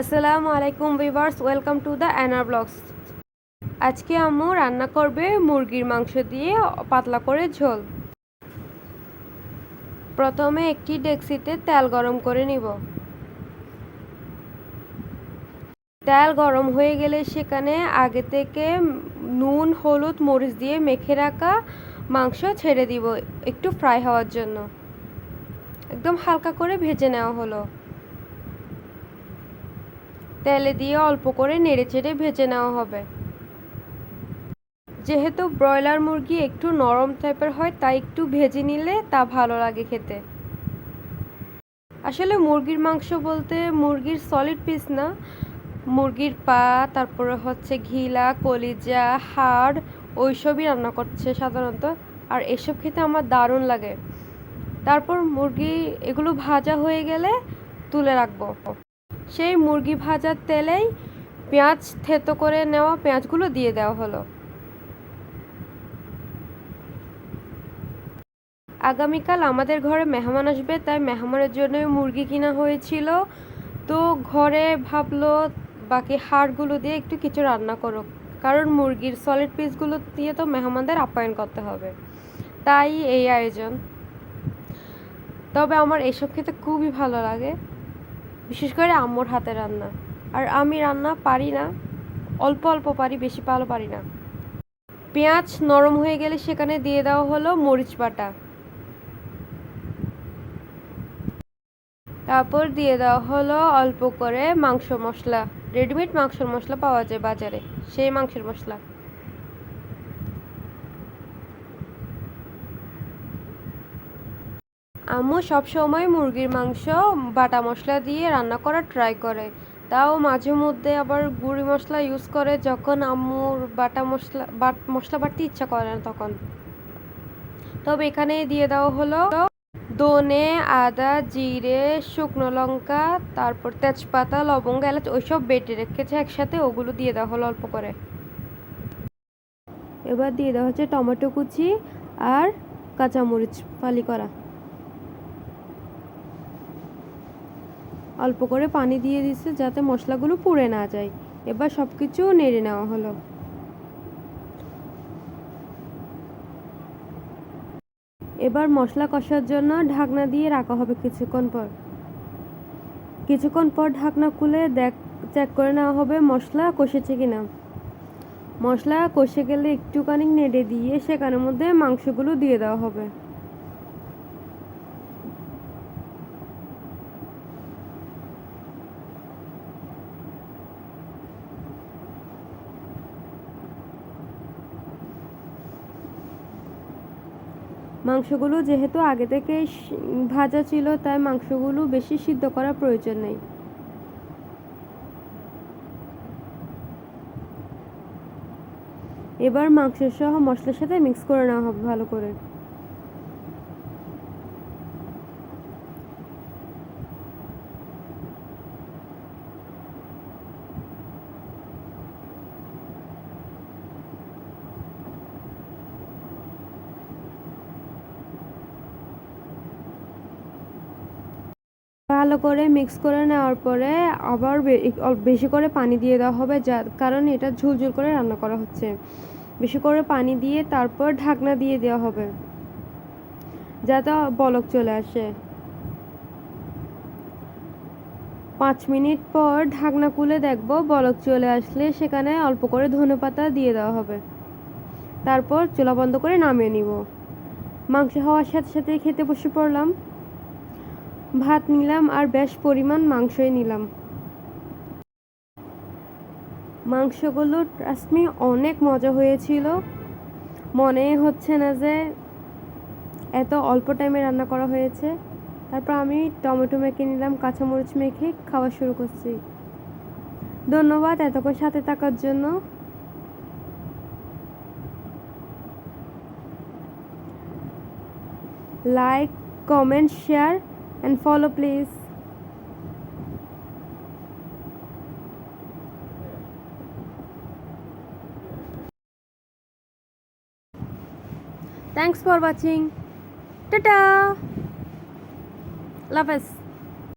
আসসালামু আলাইকুম viewers, welcome to the Anar blogs. আজকে আম্মু রান্না করবে মুরগির মাংস দিয়ে পাতলা করে ঝোল। প্রথমে একটি ডেকচিতে তেল গরম করে নিব। তেল গরম হয়ে গেলে সেখানে আগে থেকে নুন, হলুদ, মরিচ দিয়ে মেখে রাখা মাংস ছেড়ে দিব একটু ফ্রাই হওয়ার জন্য। একদম হালকা করে ভেজে নেওয়া হলো। তেলে দিয়ে অল্প করে নেড়েচেড়ে ভেজে নেওয়া হবে। যেহেতু ব্রয়লার মুরগি একটু নরম টাইপের হয়, তাই একটু ভেজে নিলে তা ভালো লাগে খেতে। আসলে মুরগির মাংস বলতে মুরগির সলিড পিস না, মুরগির পা, তারপরে হচ্ছে ঘিলা, কলিজা, হাড়, ওইসবই রান্না করছে সাধারণত। আর এসব খেতে আমার দারুণ লাগে। তারপর মুরগি এগুলো ভাজা হয়ে গেলে তুলে রাখবো। সেই মুরগি ভাজার তেলেই পেঁয়াজ থেতো করে নেওয়া পেঁয়াজগুলো দিয়ে দেওয়া হলো। আগামীকাল আমাদের ঘরে মেহমান আসবে, তাই মেহমানের জন্য মুরগি কিনা হয়েছিল। তো ঘরে ভাবলো বাকি হাড়গুলো দিয়ে একটু কিছু রান্না করো, কারণ মুরগির সলিড পিসগুলো দিয়ে তো মেহমানদের আপ্যায়ন করতে হবে, তাই এই আয়োজন। তবে আমার এসব খেতে খুবই ভালো লাগে, বিশেষ করে আম্মুর হাতে রান্না। আর আমি রান্না পারি না, অল্প অল্প পারি, বেশি ভালো পারি না। পেঁয়াজ নরম হয়ে গেলে সেখানে দিয়ে দেওয়া হলো মরিচ বাটা। তারপর দিয়ে দেওয়া হলো অল্প করে মাংস মশলা। রেডিমেড মাংসের মশলা পাওয়া যায় বাজারে, সেই মাংসের মশলা। আম্মু সবসময় মুরগির মাংস বাটা মশলা দিয়ে রান্না করার ট্রাই করে, তাও মাঝে মধ্যে আবার গুঁড়ি মশলা ইউজ করে যখন আম্মুর বাটা মশলা বাটতে ইচ্ছা করে না তখন। তবে এখানে দিয়ে দেওয়া হলো ধনে, আদা, জিরে, শুকনো লঙ্কা, তারপর তেজপাতা, লবঙ্গ, এলাচ ওইসব বেটে রেখেছে একসাথে, ওগুলো দিয়ে দেওয়া হলো অল্প করে। এবার দিয়ে দেওয়া হচ্ছে টমেটো কুচি আর কাঁচামরিচ ফালি করা। অল্প করে পানি দিয়ে দিচ্ছে যাতে মশলাগুলো পুড়ে না যায়। এবার সব কিছু নেড়ে নেওয়া হলো। এবার মশলা কষার জন্য ঢাকনা দিয়ে রাখা হবে কিছুক্ষণ পর ঢাকনা খুলে চেক করে নেওয়া হবে মশলা কষেছে কিনা। মশলা কষে গেলে একটুখানি নেড়ে দিয়ে সেখানের মধ্যে মাংসগুলো দিয়ে দেওয়া হবে। মাংসগুলো যেহেতু আগে থেকে ভাজা ছিল, তাই মাংসগুলো বেশি সিদ্ধ করার প্রয়োজন নেই। এবার মাংস সহ মশলার সাথে মিক্স করে নেওয়া হবে ভালো করে। ভালো করে মিক্স করে নেওয়ার পরে আবার বেশি করে পানি দিয়ে দেওয়া হবে, যার কারণ এটা ঝুলঝুল করে রান্না করা হচ্ছে। বেশি করে পানি দিয়ে তারপর ঢাকনা দিয়ে দেওয়া হবে যাতে বলক চলে আসে। 5 মিনিট পর ঢাকনা খুলে দেখবো বলক চলে আসলে সেখানে অল্প করে ধনেপাতা দিয়ে দেওয়া হবে। তারপর চুলা বন্ধ করে নামিয়ে নিব। মাংস হওয়ার সাথে সাথে খেতে বসে পড়লাম। ভাত নিলাম আর বেশ পরিমাণ মাংসই নিলাম। মাংসগুলো ট্রাস্ট মি অনেক মজা হয়েছিল। মনেই হচ্ছে না যে এত অল্প টাইমে রান্না করা হয়েছে। তারপর আমি টমেটো মেখে নিলাম, কাঁচামরিচ মেখে খাওয়া শুরু করছি। ধন্যবাদ এতক্ষণ সাথে থাকার জন্য। Like, comment, share and follow please. Thanks for watching. Tata. Love us.